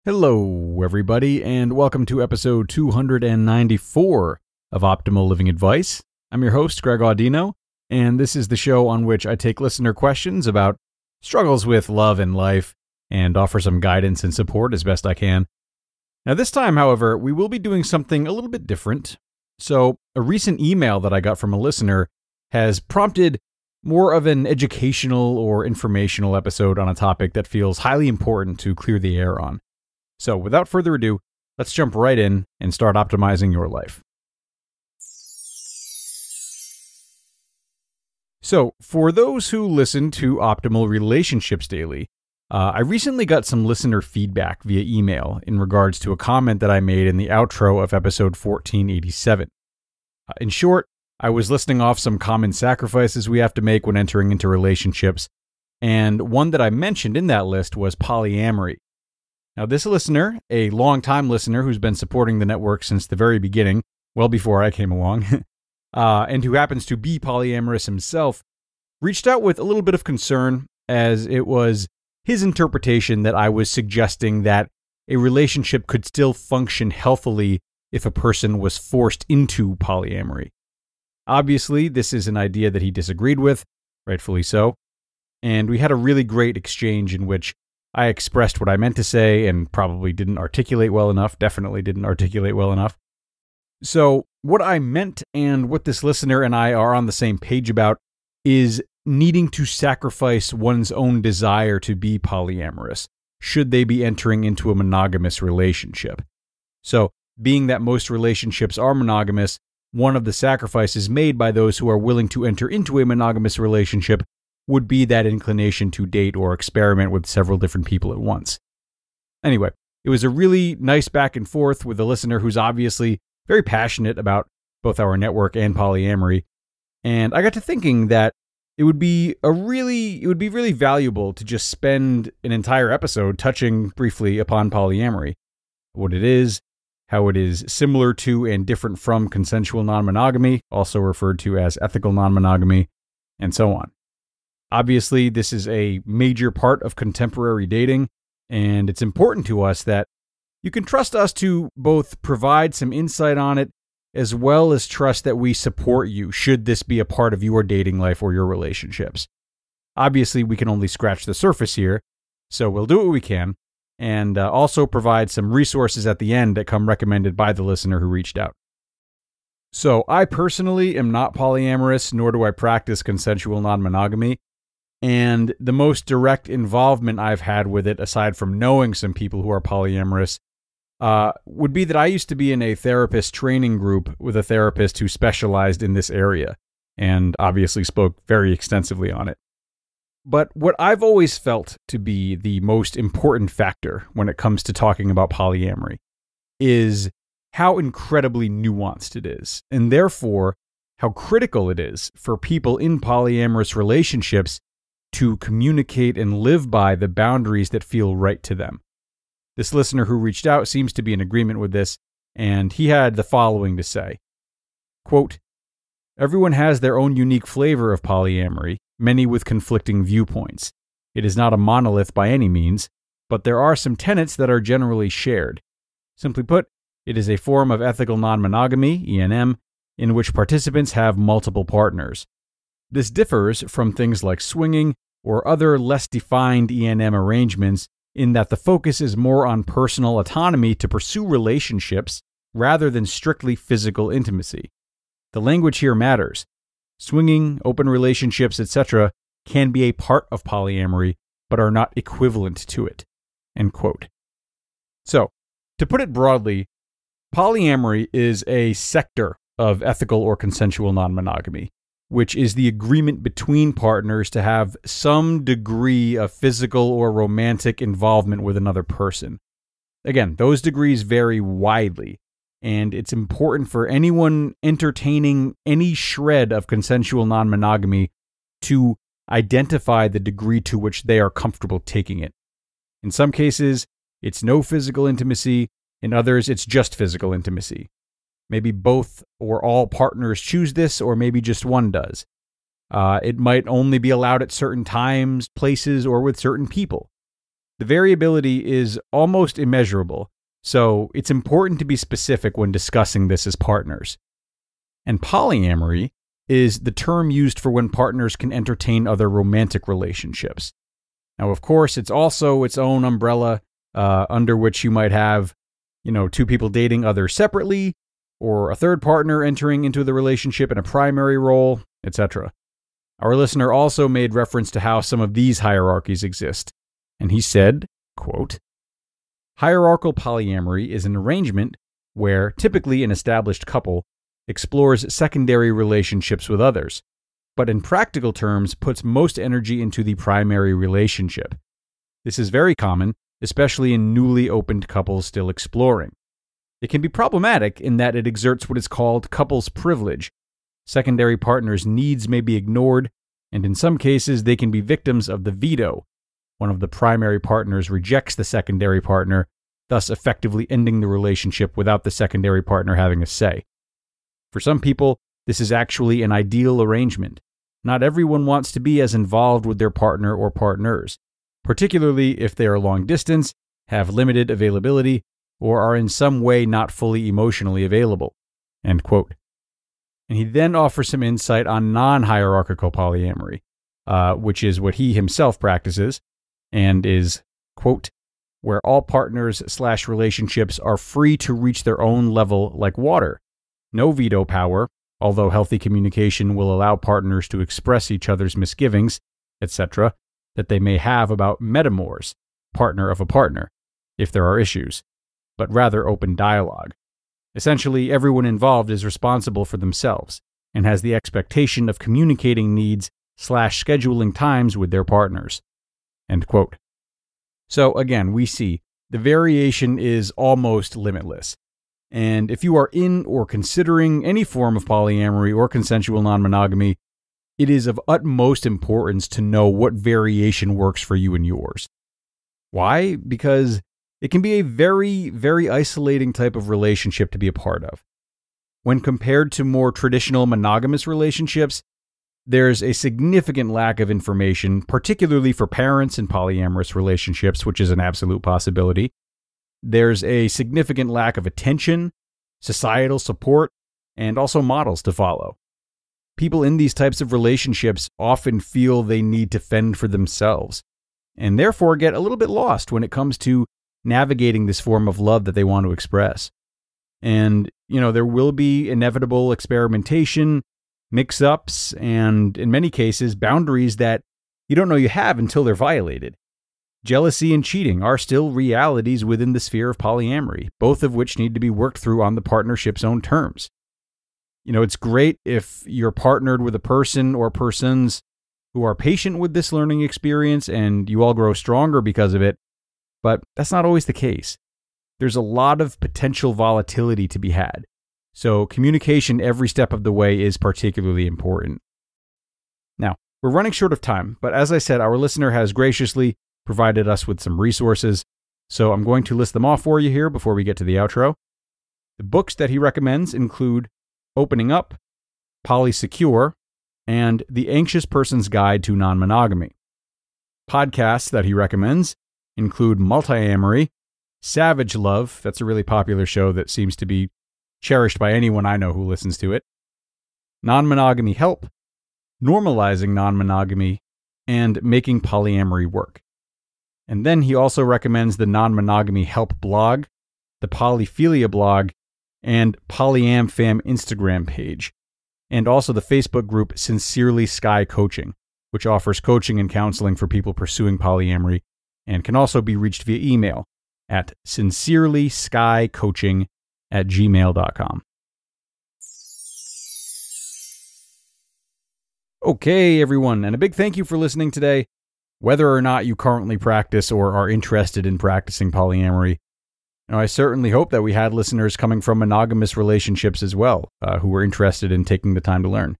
Hello, everybody, and welcome to episode 294 of Optimal Living Advice. I'm your host, Greg Audino, and this is the show on which I take listener questions about struggles with love and life and offer some guidance and support as best I can. Now, this time, however, we will be doing something a little bit different. So, a recent email that I got from a listener has prompted more of an educational or informational episode on a topic that feels highly important to clear the air on. So without further ado, let's jump right in and start optimizing your life. So for those who listen to Optimal Relationships Daily, I recently got some listener feedback via email in regards to a comment that I made in the outro of episode 1487. In short, I was listing off some common sacrifices we have to make when entering into relationships, and one that I mentioned in that list was polyamory. Now, this listener, a long-time listener who's been supporting the network since the very beginning, well before I came along, and who happens to be polyamorous himself, reached out with a little bit of concern, as it was his interpretation that I was suggesting that a relationship could still function healthily if a person was forced into polyamory. Obviously, this is an idea that he disagreed with, rightfully so, and we had a really great exchange in which I expressed what I meant to say and probably didn't articulate well enough, definitely didn't articulate well enough. So what I meant and what this listener and I are on the same page about is needing to sacrifice one's own desire to be polyamorous, should they be entering into a monogamous relationship. So being that most relationships are monogamous, one of the sacrifices made by those who are willing to enter into a monogamous relationship would be that inclination to date or experiment with several different people at once. Anyway, it was a really nice back and forth with a listener who's obviously very passionate about both our network and polyamory, and I got to thinking that it would be really valuable to just spend an entire episode touching briefly upon polyamory, what it is, how it is similar to and different from consensual non-monogamy, also referred to as ethical non-monogamy, and so on. Obviously, this is a major part of contemporary dating, and it's important to us that you can trust us to both provide some insight on it, as well as trust that we support you should this be a part of your dating life or your relationships. Obviously, we can only scratch the surface here, so we'll do what we can, and also provide some resources at the end that come recommended by the listener who reached out. So, I personally am not polyamorous, nor do I practice consensual non-monogamy. And the most direct involvement I've had with it, aside from knowing some people who are polyamorous, would be that I used to be in a therapist training group with a therapist who specialized in this area, and obviously spoke very extensively on it. But what I've always felt to be the most important factor when it comes to talking about polyamory is how incredibly nuanced it is, and therefore how critical it is for people in polyamorous relationships to communicate and live by the boundaries that feel right to them. This listener who reached out seems to be in agreement with this, and he had the following to say, quote, "Everyone has their own unique flavor of polyamory, many with conflicting viewpoints. It is not a monolith by any means, but there are some tenets that are generally shared. Simply put, it is a form of ethical non-monogamy, ENM, in which participants have multiple partners. This differs from things like swinging or other less defined ENM arrangements in that the focus is more on personal autonomy to pursue relationships rather than strictly physical intimacy. The language here matters. Swinging, open relationships, etc. can be a part of polyamory, but are not equivalent to it." End quote. So, to put it broadly, polyamory is a sector of ethical or consensual non-monogamy, which is the agreement between partners to have some degree of physical or romantic involvement with another person. Again, those degrees vary widely, and it's important for anyone entertaining any shred of consensual non-monogamy to identify the degree to which they are comfortable taking it. In some cases, it's no physical intimacy. In others, it's just physical intimacy. Maybe both or all partners choose this, or maybe just one does. It might only be allowed at certain times, places, or with certain people. The variability is almost immeasurable, so it's important to be specific when discussing this as partners. And polyamory is the term used for when partners can entertain other romantic relationships. Now, of course, it's also its own umbrella under which you might have, two people dating others separately, or a third partner entering into the relationship in a primary role, etc. Our listener also made reference to how some of these hierarchies exist, and he said, quote, "Hierarchical polyamory is an arrangement where typically an established couple explores secondary relationships with others, but in practical terms puts most energy into the primary relationship. This is very common, especially in newly opened couples still exploring. It can be problematic in that it exerts what is called couples privilege. Secondary partners' needs may be ignored, and in some cases they can be victims of the veto. One of the primary partners rejects the secondary partner, thus effectively ending the relationship without the secondary partner having a say. For some people, this is actually an ideal arrangement. Not everyone wants to be as involved with their partner or partners, particularly if they are long distance, have limited availability, or are in some way not fully emotionally available." End quote. And he then offers some insight on non-hierarchical polyamory, which is what he himself practices, and is, quote, "where all partners/relationships are free to reach their own level like water. No veto power, although healthy communication will allow partners to express each other's misgivings, etc., that they may have about metamors, partner of a partner, if there are issues, but rather open dialogue. Essentially, everyone involved is responsible for themselves and has the expectation of communicating needs/scheduling times with their partners." End quote. So again, we see the variation is almost limitless. And if you are in or considering any form of polyamory or consensual non-monogamy, it is of utmost importance to know what variation works for you and yours. Why? Because it can be a very, very isolating type of relationship to be a part of. When compared to more traditional monogamous relationships, there's a significant lack of information, particularly for parents in polyamorous relationships, which is an absolute possibility. There's a significant lack of attention, societal support, and also models to follow. People in these types of relationships often feel they need to fend for themselves, and therefore get a little bit lost when it comes to navigating this form of love that they want to express. And, there will be inevitable experimentation, mix-ups, and in many cases, boundaries that you don't know you have until they're violated. Jealousy and cheating are still realities within the sphere of polyamory, both of which need to be worked through on the partnership's own terms. It's great if you're partnered with a person or persons who are patient with this learning experience and you all grow stronger because of it, but that's not always the case. There's a lot of potential volatility to be had, so communication every step of the way is particularly important. Now, we're running short of time, but as I said, our listener has graciously provided us with some resources, so I'm going to list them off for you here before we get to the outro. The books that he recommends include Opening Up, Polysecure, and The Anxious Person's Guide to Non-Monogamy. Podcasts that he recommends include Multiamory, Savage Love, that's a really popular show that seems to be cherished by anyone I know who listens to it, Non-Monogamy Help, Normalizing Non-Monogamy, and Making Polyamory Work. And then he also recommends the Non-Monogamy Help blog, the Polyphilia blog, and PolyamFam Instagram page, and also the Facebook group Sincerely Sky Coaching, which offers coaching and counseling for people pursuing polyamory, and can also be reached via email at sincerelyskycoaching@gmail.com. Okay, everyone, and a big thank you for listening today. Whether or not you currently practice or are interested in practicing polyamory, I certainly hope that we had listeners coming from monogamous relationships as well, who were interested in taking the time to learn.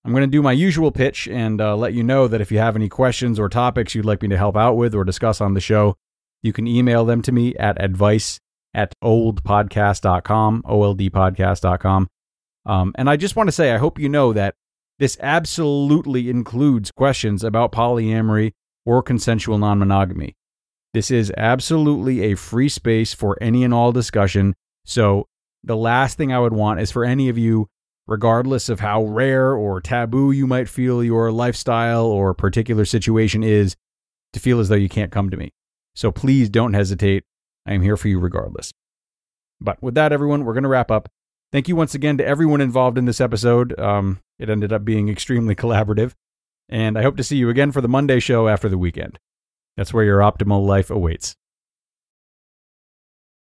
I'm going to do my usual pitch and let you know that if you have any questions or topics you'd like me to help out with or discuss on the show, you can email them to me at advice@oldpodcast.com, oldpodcast.com. And I just want to say, I hope you know that this absolutely includes questions about polyamory or consensual non-monogamy. This is absolutely a free space for any and all discussion. So the last thing I would want is for any of you, regardless of how rare or taboo you might feel your lifestyle or particular situation is, to feel as though you can't come to me. So please don't hesitate. I am here for you regardless. But with that, everyone, we're going to wrap up. Thank you once again to everyone involved in this episode. It ended up being extremely collaborative. And I hope to see you again for the Monday show after the weekend. That's where your optimal life awaits.